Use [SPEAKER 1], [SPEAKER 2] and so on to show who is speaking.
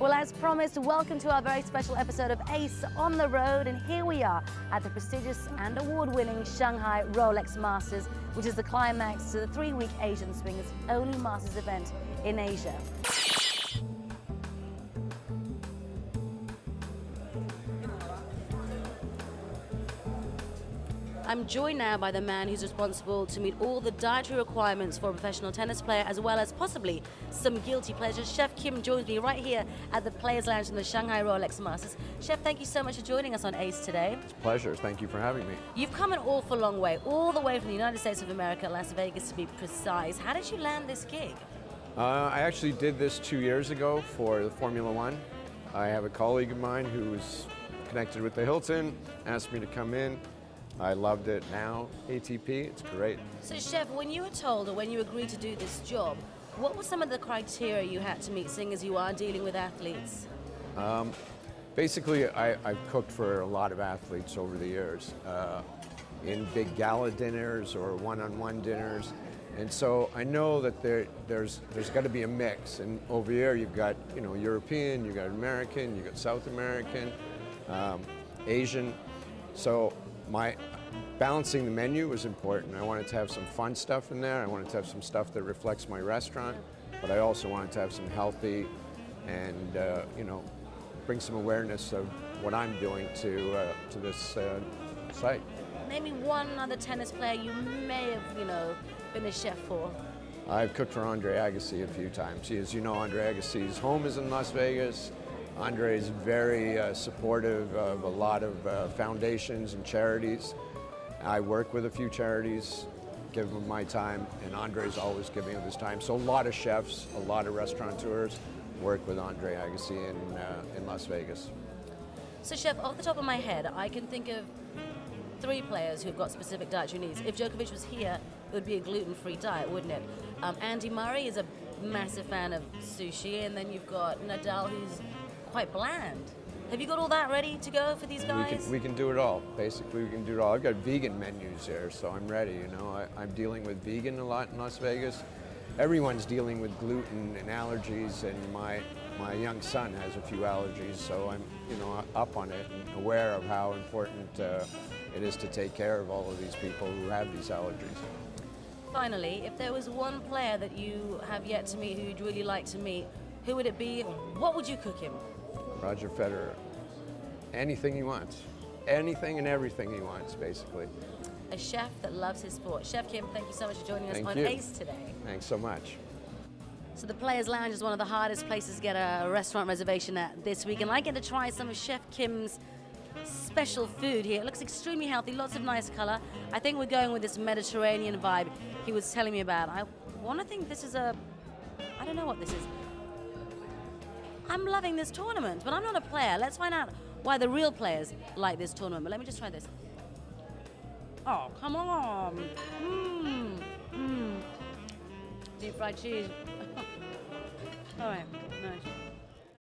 [SPEAKER 1] Well, as promised, welcome to our very special episode of Ace on the Road, and here we are at the prestigious and award-winning Shanghai Rolex Masters, which is the climax to the 3-week Asian Swingers' only Masters event in Asia. I'm joined now by the man who's responsible to meet all the dietary requirements for a professional tennis player, as well as possibly some guilty pleasures. Chef Kim joins me right here at the Players Lounge in the Shanghai Rolex Masters. Chef, thank you so much for joining us on Ace today.
[SPEAKER 2] It's a pleasure. Thank you for having me.
[SPEAKER 1] You've come an awful long way, all the way from the United States of America, Las Vegas to be precise. How did you land this gig?
[SPEAKER 2] I actually did this 2 years ago for the Formula One. I have a colleague of mine who was connected with the Hilton, asked me to come in. I loved it. Now, ATP, it's great.
[SPEAKER 1] So, Chef, when you were told or when you agreed to do this job, what were some of the criteria you had to meet, seeing as you are dealing with athletes?
[SPEAKER 2] Basically, I've cooked for a lot of athletes over the years, in big gala dinners or one-on-one dinners. And so I know that there's got to be a mix. And over here, you've got, European, you've got American, you've got South American, Asian. So balancing the menu was important. I wanted to have some fun stuff in there. I wanted to have some stuff that reflects my restaurant, but I also wanted to have some healthy and, bring some awareness of what I'm doing to this site.
[SPEAKER 1] Maybe one other tennis player you may have, been a chef for.
[SPEAKER 2] I've cooked for Andre Agassi a few times. As you know, Andre Agassi's home is in Las Vegas. Andre is very supportive of a lot of foundations and charities. I work with a few charities, give them my time, and Andre's always giving of his time. So a lot of chefs, a lot of restaurateurs work with Andre Agassi in Las Vegas.
[SPEAKER 1] So, Chef, off the top of my head, I can think of 3 players who've got specific dietary needs. If Djokovic was here, it would be a gluten-free diet, wouldn't it? Andy Murray is a massive fan of sushi, and then you've got Nadal, who's quite bland. Have you got all that ready to go for these guys?
[SPEAKER 2] We can do it all. Basically, we can do it all. I've got vegan menus here, so I'm ready. I'm dealing with vegan a lot in Las Vegas. Everyone's dealing with gluten and allergies, and my young son has a few allergies, so I'm up on it and aware of how important it is to take care of all of these people who have these allergies.
[SPEAKER 1] Finally, if there was one player that you have yet to meet who you'd really like to meet, who would it be? What would you cook him?
[SPEAKER 2] Roger Federer. Anything he wants. Anything and everything he wants, basically.
[SPEAKER 1] A chef that loves his sport. Chef Kim, thank you so much for joining us on Ace today.
[SPEAKER 2] Thanks so much.
[SPEAKER 1] So the Players Lounge is one of the hardest places to get a restaurant reservation at this week, and I get to try some of Chef Kim's special food here. It looks extremely healthy, lots of nice color. I think we're going with this Mediterranean vibe he was telling me about. I want to think this is I don't know what this is. I'm loving this tournament, but I'm not a player. Let's find out why the real players like this tournament. But let me just try this. Oh, come on. Deep fried cheese. All right, nice.